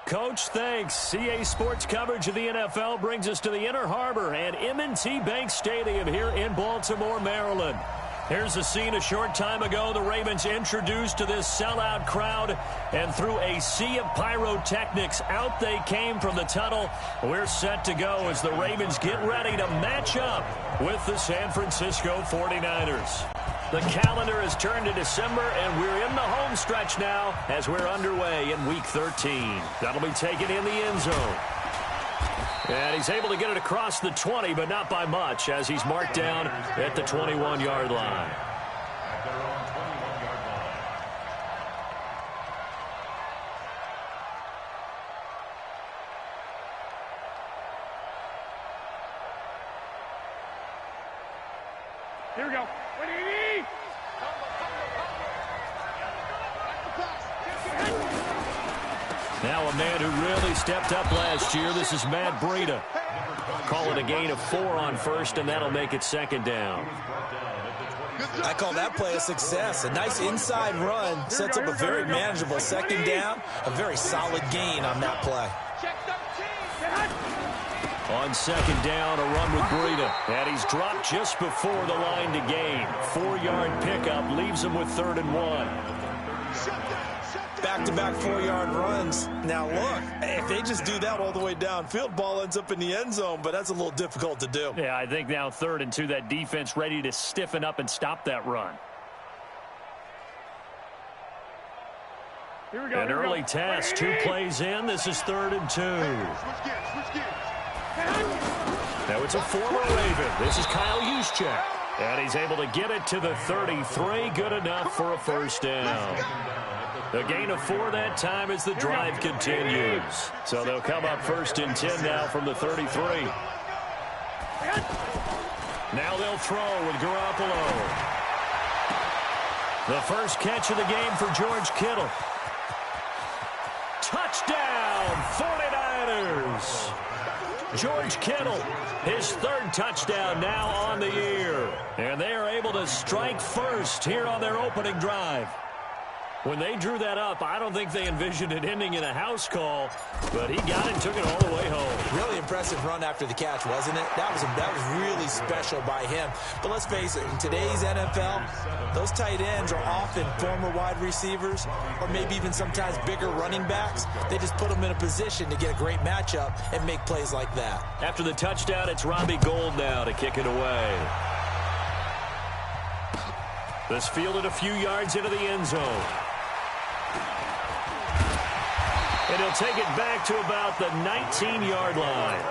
Coach. Thanks. CA Sports coverage of the NFL brings us to the Inner Harbor and M&T Bank Stadium here in Baltimore, Maryland. Here's the scene a short time ago. The Ravens introduced to this sellout crowd, and through a sea of pyrotechnics, out they came from the tunnel. We're set to go as the Ravens get ready to match up with the San Francisco 49ers. The calendar has turned to December, and we're in the home stretch now as we're underway in Week 13. That'll be taken in the end zone. And he's able to get it across the 20, but not by much, as he's marked down at the 21-yard line. Here we go. Now a man who really stepped up last year. This is Matt Breida. Call it a gain of 4 on first, and that'll make it second down. I call that play a success. A nice inside run sets up a very manageable second down. A very solid gain on that play. On second down, a run with Breida. And he's dropped just before the line to gain. 4-yard pickup leaves him with 3rd and 1. Back-to-back 4-yard runs. Now, look, if they just do that all the way downfield, ball ends up in the end zone, but that's a little difficult to do. Yeah, I think now 3rd and 2, that defense ready to stiffen up and stop that run. Here we go. An early task, 2 plays in. This is 3rd and 2. Now it's a former Raven. This is Kyle Juszczyk. And he's able to get it to the 33. Good enough for a first down. A gain of 4 that time as the drive continues. So they'll come up 1st and 10 now from the 33. Now they'll throw with Garoppolo. The first catch of the game for George Kittle. Touchdown, 49ers. George Kittle, his 3rd touchdown now on the year. And they are able to strike first here on their opening drive. When they drew that up, I don't think they envisioned it ending in a house call, but he got it and took it all the way home. Really impressive run after the catch, wasn't it? That was really special by him. But let's face it, in today's NFL, those tight ends are often former wide receivers or maybe even sometimes bigger running backs. They just put them in a position to get a great matchup and make plays like that. After the touchdown, it's Robbie Gould now to kick it away. This fielded a few yards into the end zone. And he'll take it back to about the 19-yard line.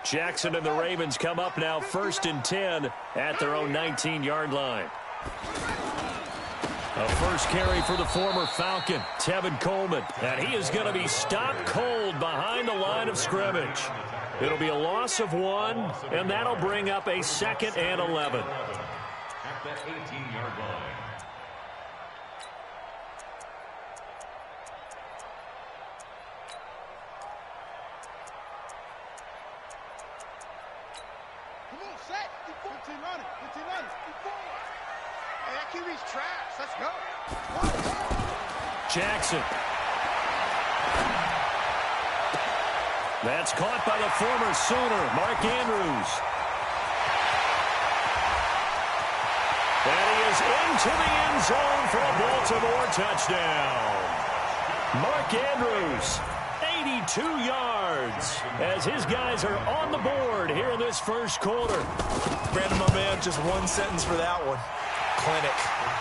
Jackson and the Ravens come up now 1st and 10 at their own 19-yard line. A first carry for the former Falcon, Tevin Coleman. And he is going to be stopped cold behind the line of scrimmage. It'll be a loss of 1, and that'll bring up a 2nd and 11. At the 18-yard line. Come on, set. 15 running. 15 running. Hey, that QB's trash. Let's go. Jackson. That's caught by the former Sooner, Mark Andrews. And he is into the end zone for a Baltimore touchdown. Mark Andrews, 82 yards, as his guys are on the board here in this first quarter. Brandon, my man, just one sentence for that one. Clinic.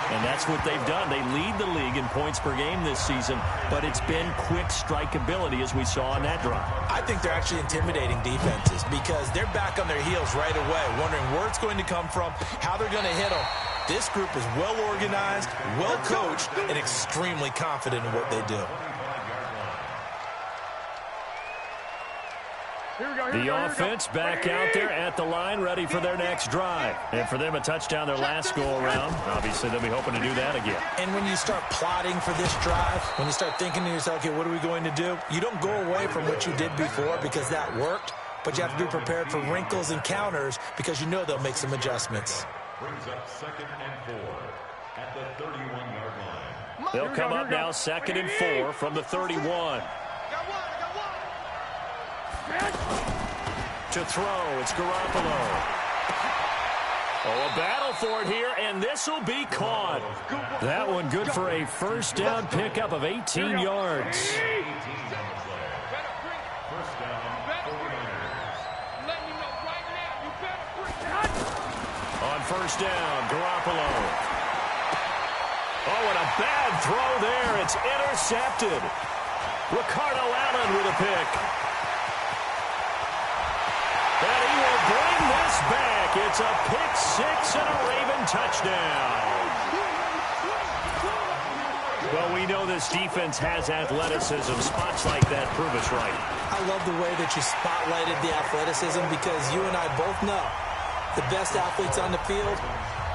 And that's what they've done. They lead the league in points per game this season, but it's been quick strikeability as we saw on that drive. I think they're actually intimidating defenses because they're back on their heels right away, wondering where it's going to come from, how they're going to hit them. This group is well organized, well coached, and extremely confident in what they do. The offense back out there at the line, ready for their next drive. And for them, a touchdown their last go-around. Obviously, they'll be hoping to do that again. And when you start plotting for this drive, when you start thinking to yourself, okay, what are we going to do? You don't go away from what you did before because that worked. but you have to be prepared for wrinkles and counters because you know they'll make some adjustments. Brings up 2nd and 4 at the 31-yard line. They'll come up now 2nd and 4 from the 31. To throw, it's Garoppolo. Oh, a battle for it here, and this will be caught. That one good for a first down pickup of 18 yards. On first down, Garoppolo. Oh, and a bad throw there. It's intercepted. Ricardo Allen with a pick. And he will bring this back. It's a pick six and a Raven touchdown. Well, we know this defense has athleticism. Spots like that prove us right. I love the way that you spotlighted the athleticism because you and I both know the best athletes on the field,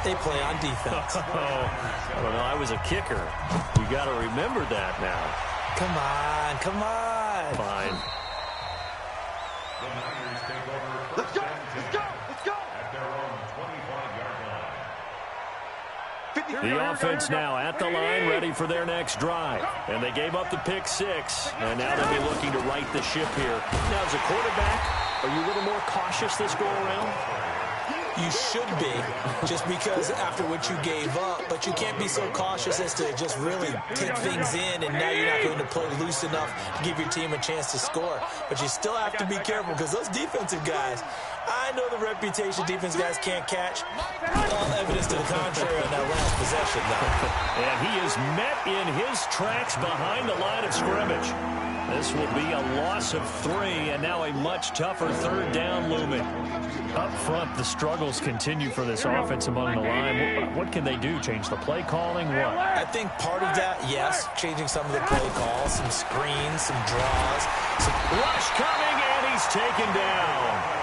they play on defense. I don't know. I was a kicker. You got to remember that now. Come on, come on. Fine. The Niners take over. Let's go, let's go, let's go. At their own 25-yard line. The offense now at the line, ready for their next drive. And they gave up the pick six, and now they'll be looking to right the ship here. Now, as a quarterback, are you a little more cautious this go-around? You should be, just because after what you gave up, but you can't be so cautious as to just really take things in, and now you're not going to play loose enough to give your team a chance to score. But you still have to be careful because those defensive guys, I know the reputation defense guys can't catch. All evidence to the contrary on that last possession, though. And he is met in his tracks behind the line of scrimmage. This will be a loss of 3, and now a much tougher third down looming. Up front, the struggles continue for this offense among the line. What can they do? Change the play calling? What? I think part of that, yes, changing some of the play calls, some screens, some draws. Rush coming, and he's taken down.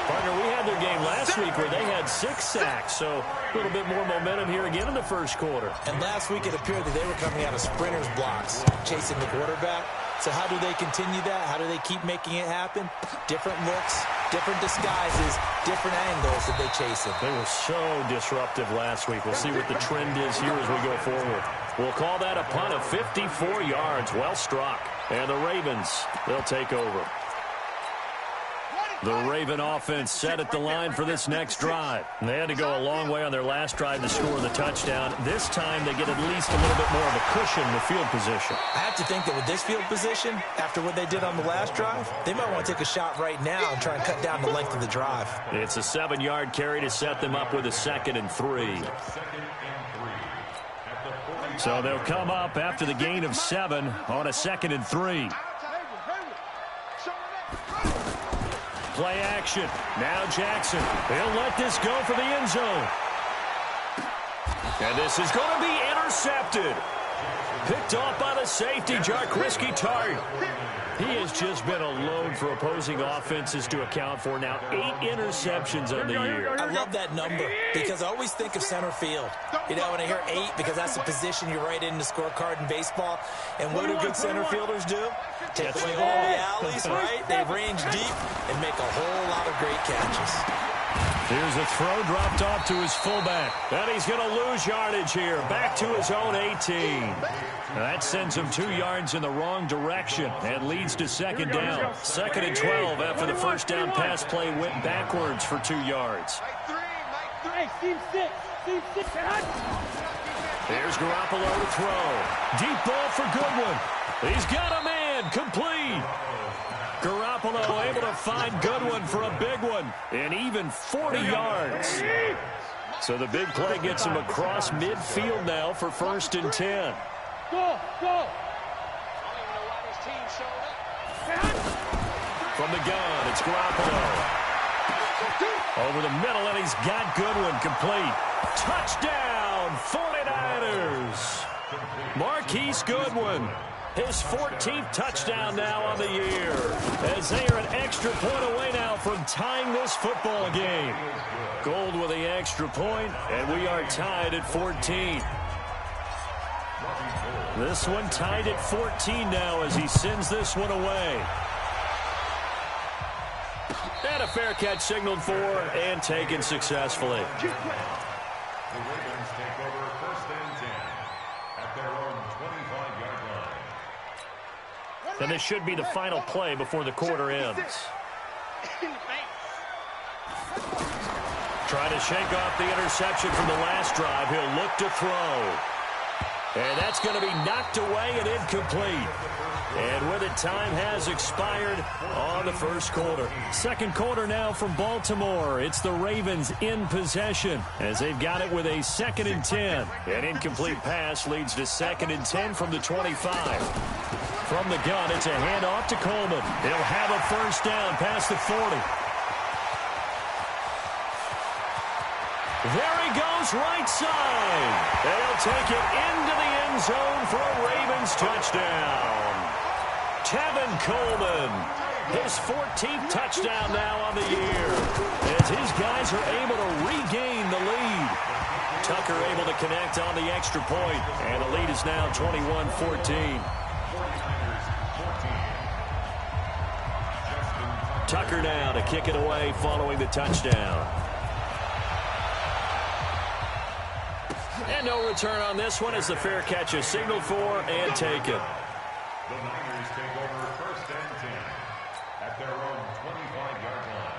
Partner, we had their game last week where they had 6 sacks, so a little bit more momentum here again in the first quarter. And last week it appeared that they were coming out of sprinters blocks, chasing the quarterback. So how do they continue that? How do they keep making it happen? Different looks, different disguises, different angles that they chase it. They were so disruptive last week. We'll see what the trend is here as we go forward. We'll call that a punt of 54 yards. Well struck. And the Ravens, they'll take over. The Raven offense set at the line for this next drive. They had to go a long way on their last drive to score the touchdown. This time they get at least a little bit more of a cushion in the field position. I have to think that with this field position, after what they did on the last drive, they might want to take a shot right now and try and cut down the length of the drive. It's a 7-yard carry to set them up with a 2nd and 3. So they'll come up after the gain of 7 on a 2nd and 3. Play action. Now Jackson. He'll let this go for the end zone. And this is going to be intercepted. Picked off by the safety, Jarquiski Tart. He has just been a load for opposing offenses to account for. Now 8 interceptions on the year. I love that number because I always think of center field. You know, when I hear 8, because that's the position you write in the scorecard in baseball. And what do good center fielders do? Take away all the alleys, right? They range deep and make a whole lot of great catches. Here's a throw dropped off to his fullback. And he's going to lose yardage here. Back to his own 18. That sends him 2 yards in the wrong direction and leads to 2nd down. 2nd and 12 after the first down pass play went backwards for 2 yards. There's Garoppolo to throw. Deep ball for Goodwin. He's got a man. Complete. Garoppolo able to find Goodwin for a big one. And even 40 yards. So the big play gets him across midfield now for 1st and 10. Go, go. From the gun, it's Garoppolo. Over the middle, and he's got Goodwin complete. Touchdown, 49ers. Marquise Goodwin. His 14th touchdown now on the year, as they are an extra point away now from tying this football game. Gold with the extra point, and we are tied at 14. This one tied at 14 now as he sends this one away. fair catch signaled for and taken successfully. The Ravens take over 1st and 10 at their own 25-yard line. And this should be the final play before the quarter ends. Trying to shake off the interception from the last drive. He'll look to throw. And that's going to be knocked away and incomplete. And with it, time has expired on the first quarter. Second quarter now from Baltimore. It's the Ravens in possession as they've got it with a 2nd and 10. An incomplete pass leads to 2nd and 10 from the 25. From the gun, it's a handoff to Coleman. He'll have a first down past the 40. There he goes, right side. They'll take it into the end zone for a Ravens touchdown. Tevin Coleman, his 14th touchdown now on the year, as his guys are able to regain the lead. Tucker able to connect on the extra point, and the lead is now 21-14. Tucker now to kick it away following the touchdown. And no return on this one as the fair catch is signaled for and taken. The Niners take over 1st and 10 at their own 25-yard line.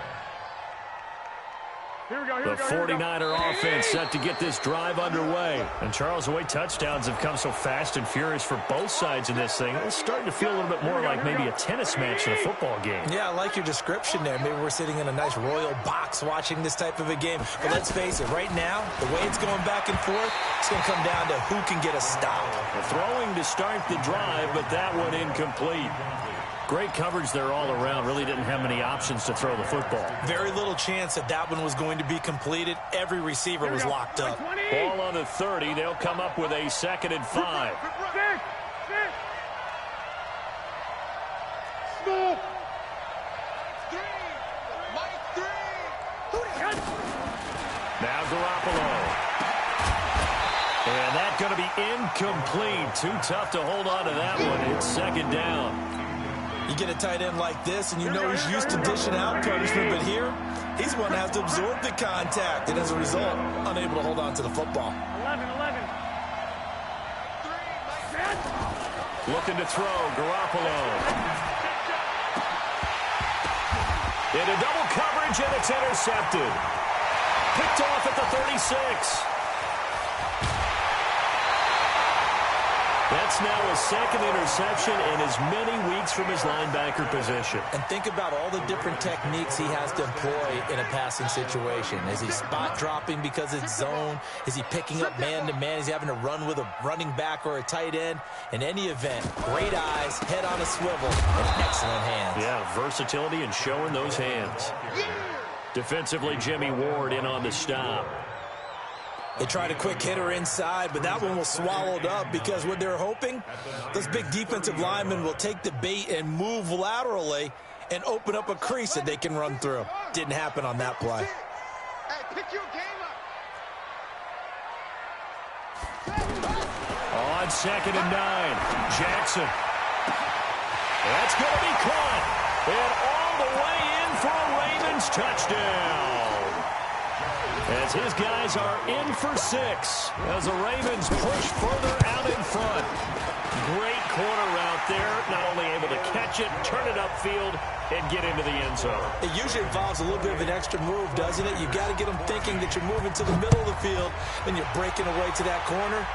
The 49er offense set to get this drive underway. And Charles, the way touchdowns have come so fast and furious for both sides in this thing, it's starting to feel a little bit more like maybe a tennis match than a football game. Yeah, I like your description there. Maybe we're sitting in a nice royal box watching this type of a game. But let's face it, right now, the way it's going back and forth, it's going to come down to who can get a stop. Throwing to start the drive, but that one incomplete. Great coverage there all around. Really didn't have many options to throw the football. Very little chance that that one was going to be completed. Every receiver was locked up. Ball on the 30. They'll come up with a 2nd and 5. Now Garoppolo. And that's going to be incomplete. Too tough to hold on to that one. It's 2nd down. You get a tight end like this, and you know he's used to dishing out punishment, but here, he's the one that has to absorb the contact, and as a result, unable to hold on to the football. 11. Looking to throw, Garoppolo. Into double coverage, and it's intercepted. Picked off at the 36. That's now his 2nd interception in as many weeks from his linebacker position. And think about all the different techniques he has to employ in a passing situation. Is he spot dropping because it's zone? Is he picking up man-to-man? Is he having to run with a running back or a tight end? In any event, great eyes, head on a swivel, and excellent hands. Yeah, versatility and showing those hands. Defensively, Jimmy Ward in on the stop. They tried a quick hitter inside, but that one was swallowed up because what they're hoping, those big defensive linemen will take the bait and move laterally and open up a crease that they can run through. Didn't happen on that play. Hey, pick your game up. On 2nd and 9, Jackson. That's going to be caught. And all the way in for a Ravens touchdown. As his guys are in for 6 as the Ravens push further out in front. Great corner route there. Not only able to catch it, turn it upfield, and get into the end zone. It usually involves a little bit of an extra move, doesn't it? You've got to get them thinking that you're moving to the middle of the field, and you're breaking away to that corner.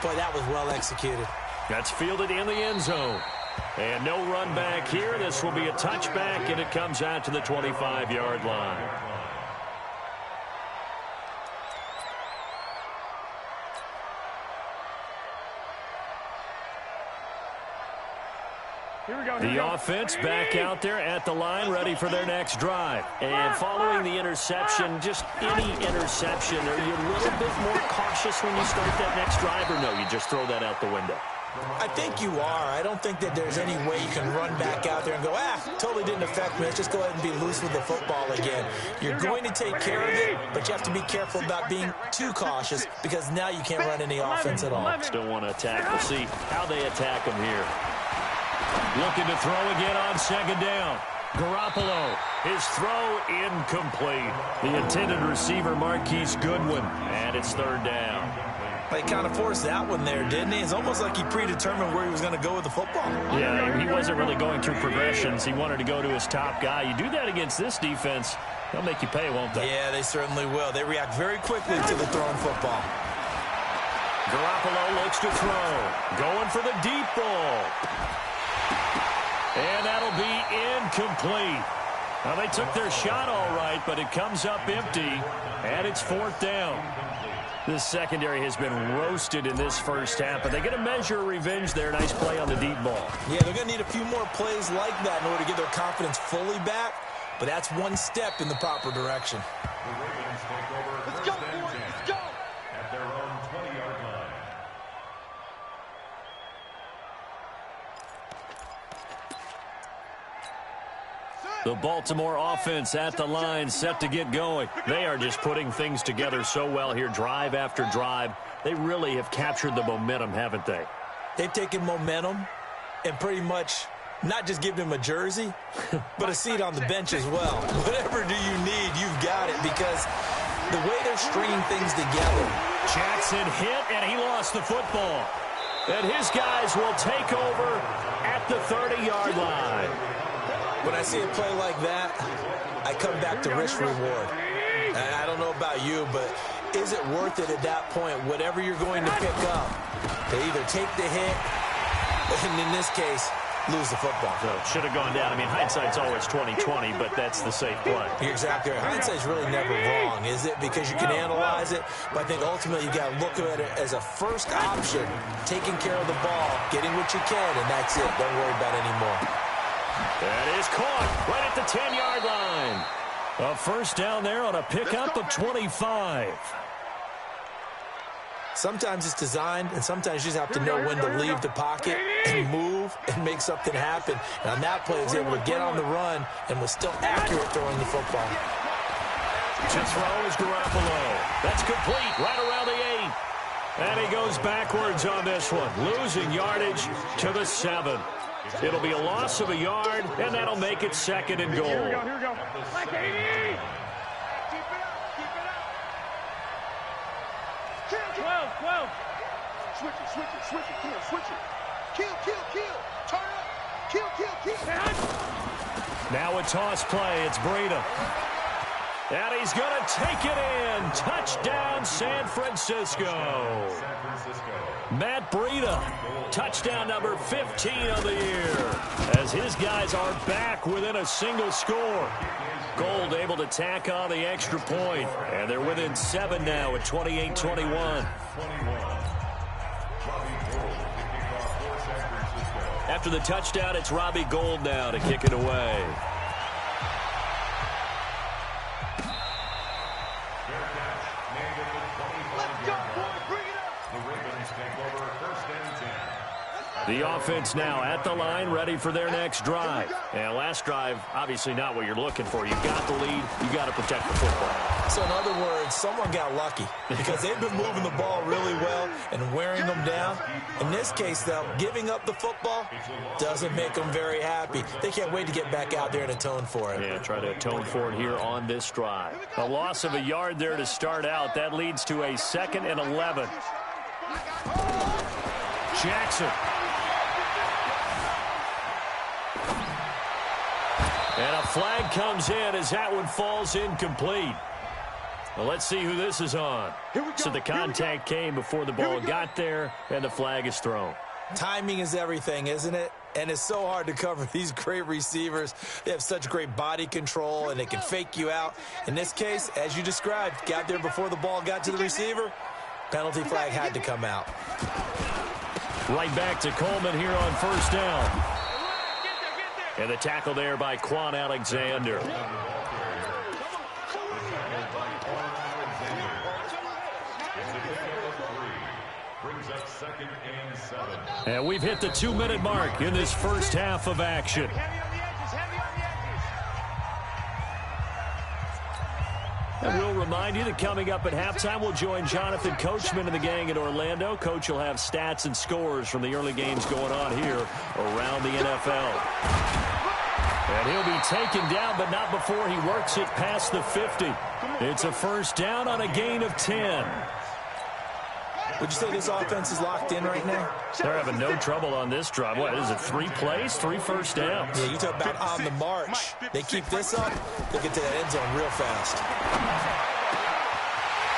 Boy, that was well executed. That's fielded in the end zone. And no run back here. This will be a touchback, and it comes out to the 25-yard line. The offense back out there at the line, ready for their next drive. And following the interception, just any interception, are you a little bit more cautious when you start that next drive, or no, you just throw that out the window? I think you are. I don't think that there's any way you can run back out there and go, totally didn't affect me. Let's just go ahead and be loose with the football again. You're going to take care of it, but you have to be careful about being too cautious because now you can't run any offense at all. Still want to attack. We'll see how they attack them here. Looking to throw again on 2nd down. Garoppolo, his throw incomplete. The intended receiver, Marquise Goodwin, and it's third down. He kind of forced that one there, didn't he? It's almost like he predetermined where he was going to go with the football. Yeah, he wasn't really going through progressions. He wanted to go to his top guy. You do that against this defense, they'll make you pay, won't they? Yeah, they certainly will. They react very quickly to the thrown football. Garoppolo looks to throw. Going for the deep ball. And that'll be incomplete. Now, they took their shot all right, but it comes up empty, and it's fourth down. This secondary has been roasted in this first half, but they get a measure of revenge there. Nice play on the deep ball. Yeah, they're going to need a few more plays like that in order to get their confidence fully back, but that's one step in the proper direction. The Ravens take over Let's go, first and boys. 10 Let's go. at their own 20-yard line. The Baltimore offense at the line, set to get going. They are just putting things together so well here, drive after drive. They really have captured the momentum, haven't they? They've taken momentum and pretty much not just given him a jersey, but a seat on the bench as well. Whatever do you need, you've got it, because the way they're stringing things together. Jackson hit, and he lost the football. And his guys will take over at the 30-yard line. When I see a play like that, I come back to risk reward. And I don't know about you, but is it worth it at that point, whatever you're going to pick up, to either take the hit, and in this case, lose the football? So it should have gone down. I mean, hindsight's always 20/20, but that's the safe play. You're exactly right. Hindsight's really never wrong, is it? Because you can analyze it, but I think ultimately you got to look at it as a first option, taking care of the ball, getting what you can, and that's it. Don't worry about it anymore. That is caught right at the 10-yard line. A first down there on a pickup of 25. Sometimes it's designed, and sometimes you just have to know when to leave the pocket and move and make something happen. And on that play, he was able to get on the run and was still accurate throwing the football. To throw is Garoppolo. That's complete right around the 8. And he goes backwards on this one, losing yardage to the 7. It'll be a loss of a yard, and that'll make it second and goal. Here we go. Like 80. Keep it up. Kill. 12. Switch it. Kill. Turn up. Kill. Now a toss play. It's Breida. And he's going to take it in. Touchdown, San Francisco. Matt Breida, touchdown number 15 of the year, as his guys are back within a single score. Gold able to tack on the extra point, and they're within 7 now at 28-21. After the touchdown, it's Robbie Gould now to kick it away. The offense now at the line, ready for their next drive. And last drive, obviously not what you're looking for. You've got the lead. You've got to protect the football. So in other words, someone got lucky because they've been moving the ball really well and wearing them down. In this case, though, giving up the football doesn't make them very happy. They can't wait to get back out there and atone for it. Yeah, try to atone for it here on this drive. A loss of a yard there to start out. That leads to a 2nd and 11. Jackson. And a flag comes in as that one falls incomplete. Well, let's see who this is on. So the contact came before the ball got there, and the flag is thrown. Timing is everything, isn't it? And it's so hard to cover these great receivers. They have such great body control, and they can fake you out. In this case, as you described, got there before the ball got to the receiver. Penalty flag had to come out. Right back to Coleman here on first down. And the tackle there by Quan Alexander. And we've hit the 2-minute mark in this first half of action. And we'll remind you that coming up at halftime, we'll join Jonathan Coachman and the gang in Orlando. Coach will have stats and scores from the early games going on here around the NFL. And he'll be taken down, but not before he works it past the 50. It's a first down on a gain of 10. Would you say this offense is locked in right now? They're having no trouble on this drive. What is it, 3 plays, 3 first downs? Yeah, you talk about on the march. They keep this up, they get to that end zone real fast.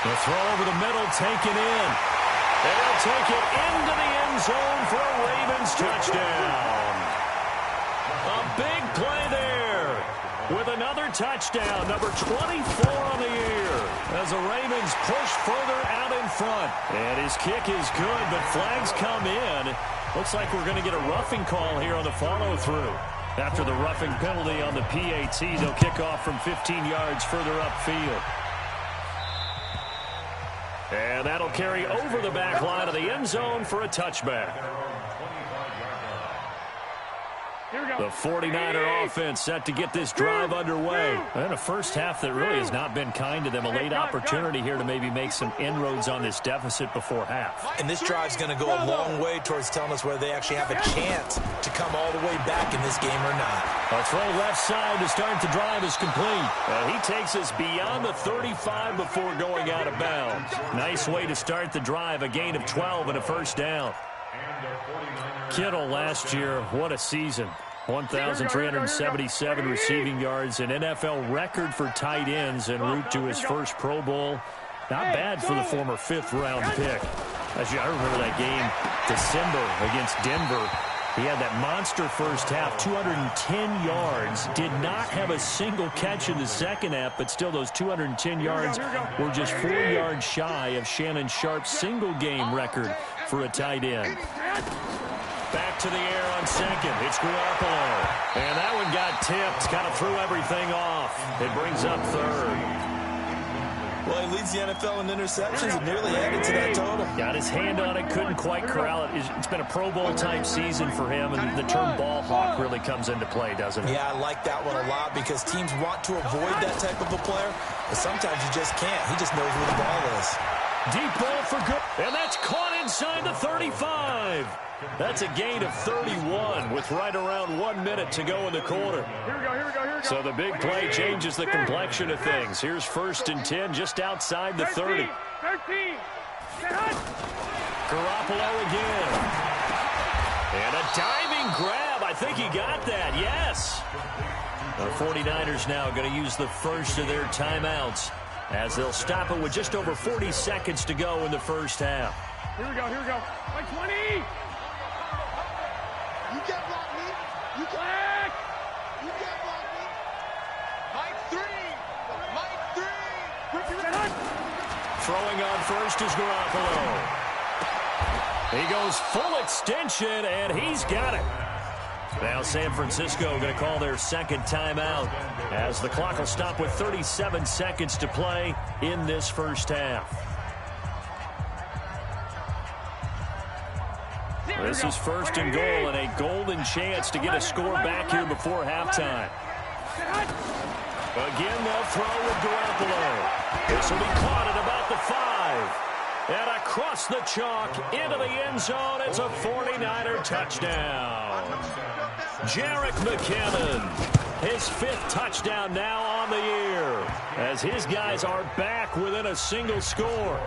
The throw over the middle, taken in. And they'll take it into the end zone for a Ravens touchdown. A big play there with another touchdown, number 24 on the year, as the Ravens push further out in front. And his kick is good, but flags come in. Looks like we're going to get a roughing call here on the follow-through. After the roughing penalty on the PAT, they'll kick off from 15 yards further upfield. And that'll carry over the back line of the end zone for a touchback. The 49er offense set to get this drive underway. And a first half that really has not been kind to them. A late opportunity here to maybe make some inroads on this deficit before half. And this drive's going to go a long way towards telling us whether they actually have a chance to come all the way back in this game or not. A throw left side to start the drive is complete. He takes us beyond the 35 before going out of bounds. Nice way to start the drive. A gain of 12 and a first down. Kittle last year, what a season. 1,377 receiving yards, an NFL record for tight ends en route to his first Pro Bowl. Not bad for the former 5th-round pick. I remember that game, December, against Denver. He had that monster first half, 210 yards. Did not have a single catch in the second half, but still those 210 yards were just 4 yards shy of Shannon Sharp's single-game record for a tight end. Back to the air on second. It's Garoppolo. And that one got tipped. Kind of threw everything off. It brings up third. Well, he leads the NFL in interceptions and nearly added to that total. Got his hand on it. Couldn't quite corral it. It's been a Pro Bowl-type season for him, and the term ball hawk really comes into play, doesn't it? Yeah, I like that one a lot because teams want to avoid that type of a player, but sometimes you just can't. He just knows where the ball is. Deep ball for good. And that's caught inside the 35. That's a gain of 31 with right around 1 minute to go in the quarter. Here we go. So the big play changes the complexion of things. Here's 1st and 10 just outside the 30. 13. Garoppolo again. And a diving grab. I think he got that. Yes. The 49ers now going to use the first of their timeouts as they'll stop it with just over 40 seconds to go in the first half. Here we go. Like 20. You can't block me. You can't. You can't block me. Mike 3. Throwing on first is Garoppolo. He goes full extension, and he's got it. Now San Francisco going to call their second timeout as the clock will stop with 37 seconds to play in this first half. This is 1st and goal and a golden chance to get a score back here before halftime. Again, they'll throw with Garoppolo. This will be caught at about the 5. And across the chalk into the end zone, it's a 49er touchdown. Jerick McKinnon, his 5th touchdown now on the year, as his guys are back within a single score.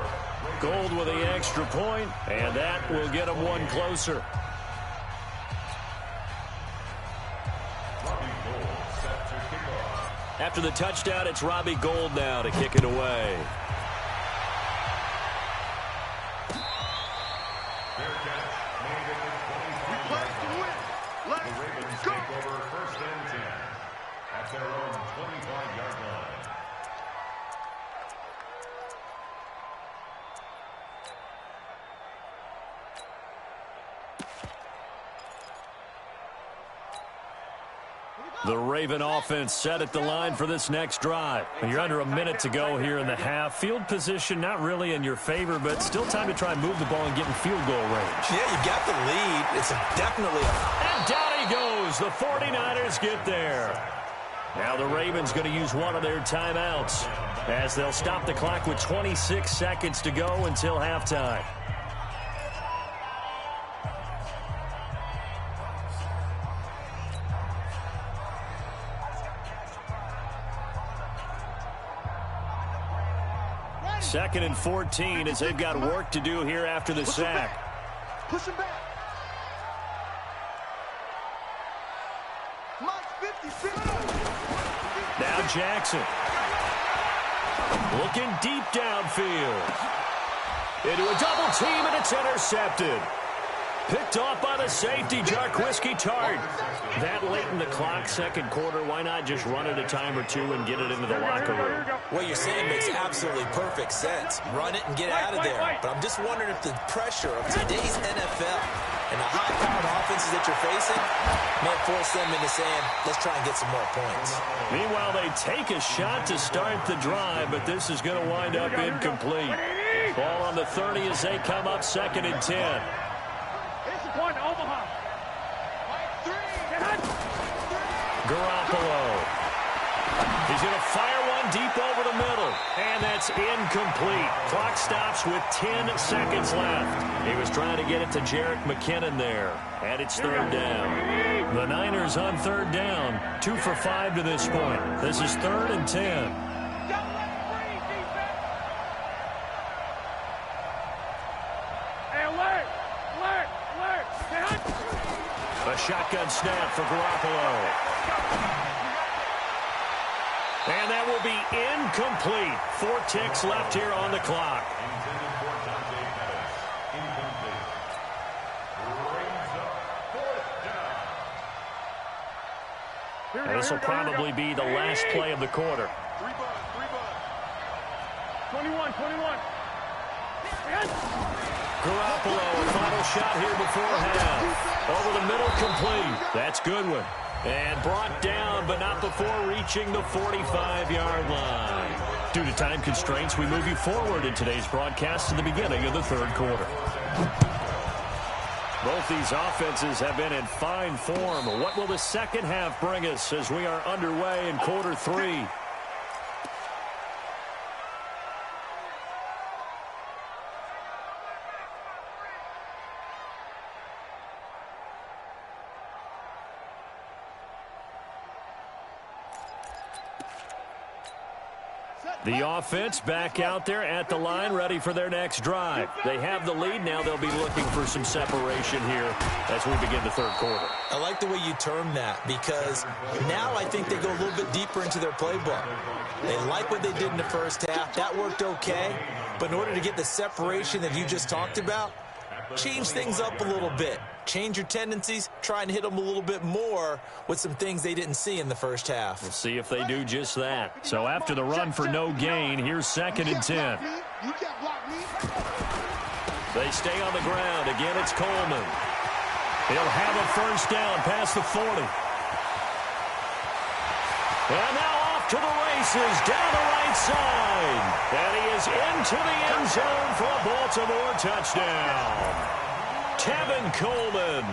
Gold with the extra point, and that will get them one closer. After the touchdown, it's Robbie Gould now to kick it away. The Ravens take over 1st and 10 at their own 25-yard line. The Raven offense set at the line for this next drive. You're under a minute to go here in the half. Field position not really in your favor, but still time to try and move the ball and get in field goal range. Yeah, you got the lead. It's definitely And down he goes. The 49ers get there. Now the Ravens going to use one of their timeouts as they'll stop the clock with 26 seconds to go until halftime. 2nd and 14 as they've got work to do here after the sack. Push him back. Mike 50. Now Jackson. Looking deep downfield. Into a double team, and it's intercepted. Picked off by the safety, Jarquiski Tart. That late in the clock, second quarter, why not just run it a time or two and get it into the locker room? What you're saying makes absolutely perfect sense. Run it and get out of there. But I'm just wondering if the pressure of today's NFL and the high-powered offenses that you're facing may force them into saying, let's try and get some more points. Meanwhile, they take a shot to start the drive, but this is going to wind up incomplete. Ball on the 30 as they come up 2nd and 10. One, Omaha. Garoppolo. He's going to fire one deep over the middle. And that's incomplete. Clock stops with 10 seconds left. He was trying to get it to Jerick McKinnon there. And it's 3rd down. The Niners on 3rd down. 2 for 5 to this point. This is 3rd and 10. A shotgun snap for Garoppolo. And that will be incomplete. 4 ticks left here on the clock. And this will probably be the last play of the quarter. 21. Garoppolo, a final shot here before half. Over the middle, complete. That's Goodwin. And brought down, but not before reaching the 45-yard line. Due to time constraints, we move you forward in today's broadcast to the beginning of the 3rd quarter. Both these offenses have been in fine form. What will the second half bring us as we are underway in quarter 3? The offense back out there at the line, ready for their next drive. They have the lead. Now they'll be looking for some separation here as we begin the 3rd quarter. I like the way you term that because now I think they go a little bit deeper into their playbook. They like what they did in the first half. That worked okay. But in order to get the separation that you just talked about, change things up a little bit. Change your tendencies, try and hit them a little bit more with some things they didn't see in the first half. We'll see if they do just that. So after the run for no gain, here's 2nd and 10. They stay on the ground. Again, it's Coleman. He'll have a first down past the 40. And now off to the races, down the right side. And he is into the end zone for a Baltimore touchdown. Tevin Coleman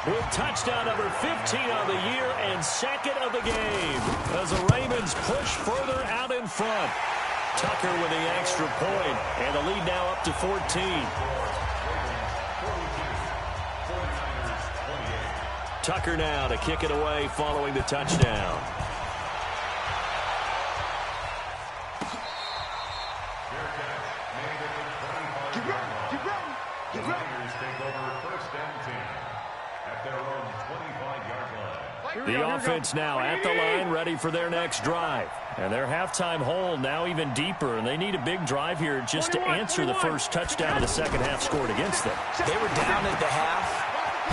with touchdown number 15 on the year and 2nd of the game as the Ravens push further out in front. Tucker with the extra point, and the lead now up to 14. Tucker now to kick it away following the touchdown. The offense now at the line, ready for their next drive. And their halftime hole now even deeper, and they need a big drive here just to answer the first touchdown of the second half scored against them. They were down at the half.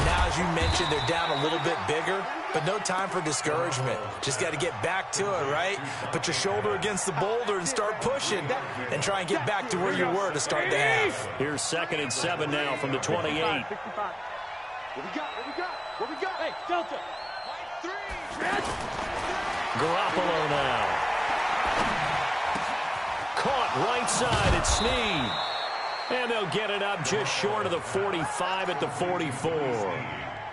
Now, as you mentioned, they're down a little bit bigger, but no time for discouragement. Just got to get back to it, right? Put your shoulder against the boulder and start pushing and try and get back to where you were to start the half. Here's 2nd and 7 now from the 28. What we got? Hey, Delta. Garoppolo now. Caught right side at Snead. And they'll get it up just short of the 45 at the 44.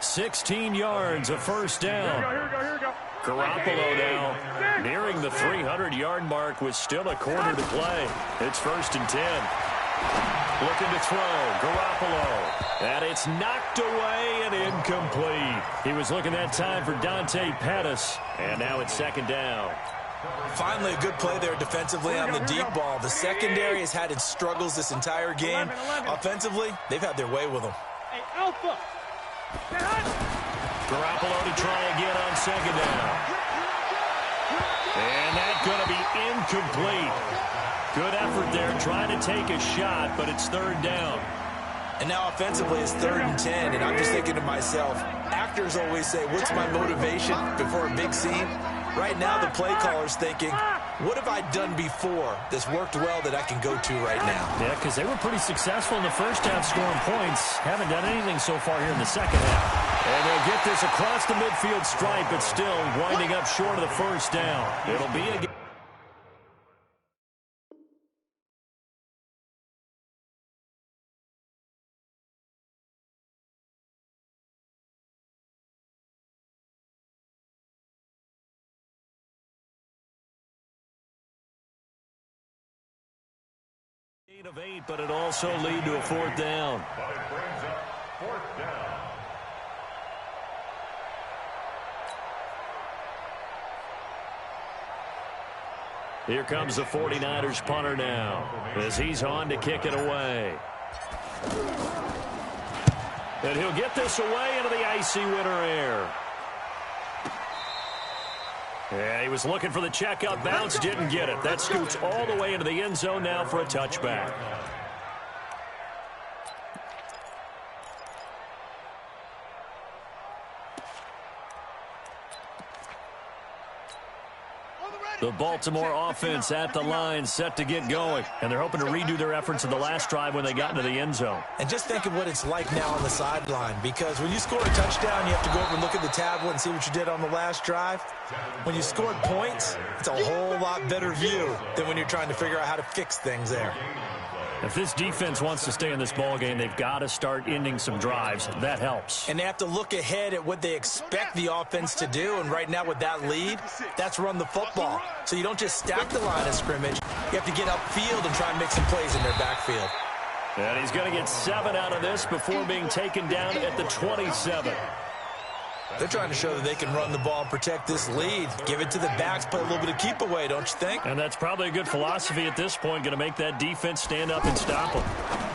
16 yards, a first down. Here we go. Garoppolo now nearing the 300-yard mark with still a quarter to play. It's 1st and 10. Looking to throw, Garoppolo. And it's knocked away and incomplete. He was looking that time for Dante Pettis. And now it's 2nd down. Finally, a good play there defensively on the deep ball. The secondary has had its struggles this entire game. Offensively, they've had their way with them. Hey, Alpha. Garoppolo to try again on second down. And that's going to be incomplete. Good effort there trying to take a shot, but it's third down. And now offensively it's 3rd and 10, and I'm just thinking to myself, actors always say, what's my motivation before a big scene? Right now the play caller's thinking, what have I done before that's worked well that I can go to right now? Yeah, because they were pretty successful in the first half scoring points. Haven't done anything so far here in the second half. And they'll get this across the midfield stripe, but still winding up short of the first down. It'll be a... of 8, but it also lead to a fourth down. But it brings up fourth down. Here comes the 49ers punter now as he's on to kick it away. And he'll get this away into the icy winter air. Yeah, he was looking for the checkup bounce, didn't get it. That scoots all the way into the end zone now for a touchback. The Baltimore offense at the line, set to get going. And they're hoping to redo their efforts in the last drive when they got into the end zone. And just think of what it's like now on the sideline, because when you score a touchdown, you have to go over and look at the tablet and see what you did on the last drive. When you scored points, it's a whole lot better view than when you're trying to figure out how to fix things there. If this defense wants to stay in this ballgame, they've got to start ending some drives. That helps. And they have to look ahead at what they expect the offense to do. And right now with that lead, that's run the football. So you don't just stack the line of scrimmage. You have to get upfield and try and make some plays in their backfield. And he's going to get 7 out of this before being taken down at the 27. They're trying to show that they can run the ball and protect this lead. Give it to the backs, play a little bit of keep away, don't you think? And that's probably a good philosophy at this point, going to make that defense stand up and stop them.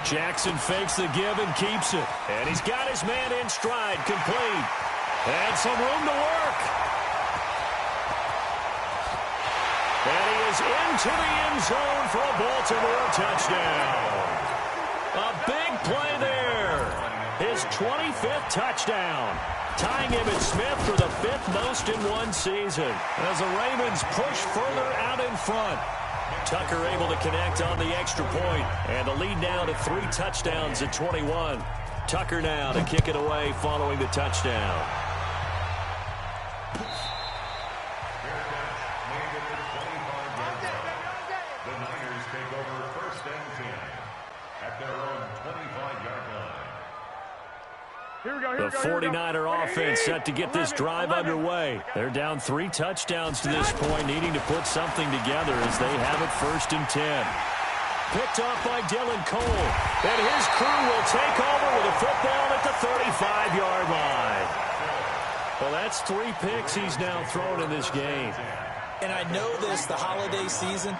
Jackson fakes the give and keeps it. And he's got his man in stride, complete. And some room to work. And he is into the end zone for a Baltimore touchdown. A big play there. His 25th touchdown. Tying Emmitt Smith for the 5th most in one season as the Ravens push further out in front. Tucker able to connect on the extra point, and the lead now to 3 touchdowns at 21. Tucker now to kick it away following the touchdown. The Niners take over 1st and 10 at their own 25-yard line. The 49er offense set to get this drive underway. They're down 3 touchdowns to this point, needing to put something together as they have it 1st and 10. Picked off by Dylan Cole. And his crew will take over with a football at the 35-yard line. Well, that's 3 picks he's now thrown in this game. And I know this, the holiday season,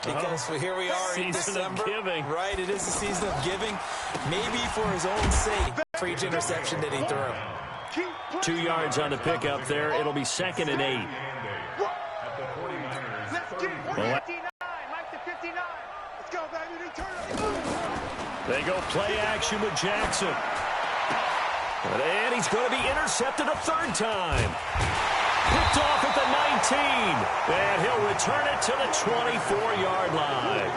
because here we are in December. Season of giving. Right, it is the season of giving. Maybe for his own sake, for each interception that he threw. 2 yards on the pickup there. It'll be 2nd and 8. At the 49ers, Let's get 59. Mike to 59. Let's go, baby. Return. They go play action with Jackson. And he's going to be intercepted a 3rd time. Picked off at the 19. And he'll return it to the 24-yard line.